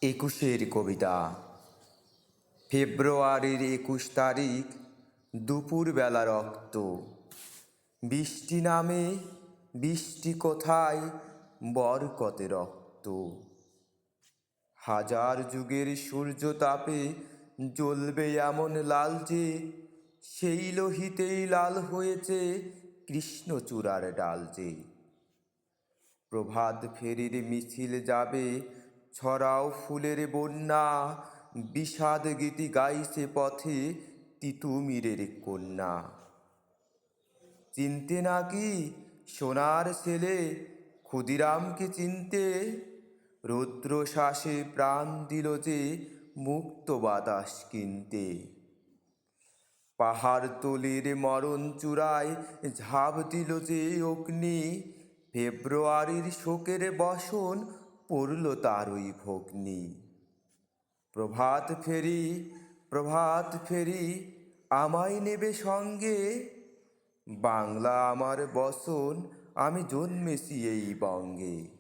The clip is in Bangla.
একুশের কবিতা। ফেব্রুয়ারির 21 তারিখ, দুপুরবেলা রক্ত। বৃষ্টি নামে, বৃষ্টি কোথায়, বরকতে রক্ত। হাজার যুগের সূর্য তাপে জ্বলবে এমন লাল যে, সেই লোহিতেই লাল হয়েছে কৃষ্ণচূড়ার ডাল যে। প্রভাত ফেরির মিছিল যাবে, ছড়াও ফুলের বন্যা, বিষাদ গীতি গাইছে পথে তিতুমিরের কন্যা। চিনতে নাকি সোনার ছেলে ক্ষুদিরামকে চিনতে, রৌদ্র শ্বাসে প্রাণ দিল যে মুক্ত বাতাস কিনতে। পাহাড়তলির মরণ চূড়ায় ঝাঁপ দিল যে অগ্নি, ফেব্রুয়ারির শোকের বসন পড়ল তারই ভগ্নি। প্রভাত ফেরি, প্রভাত ফেরি, আমায় নেবে সঙ্গে, বাংলা আমার বসন, আমি জন্মেছি এই বঙ্গে।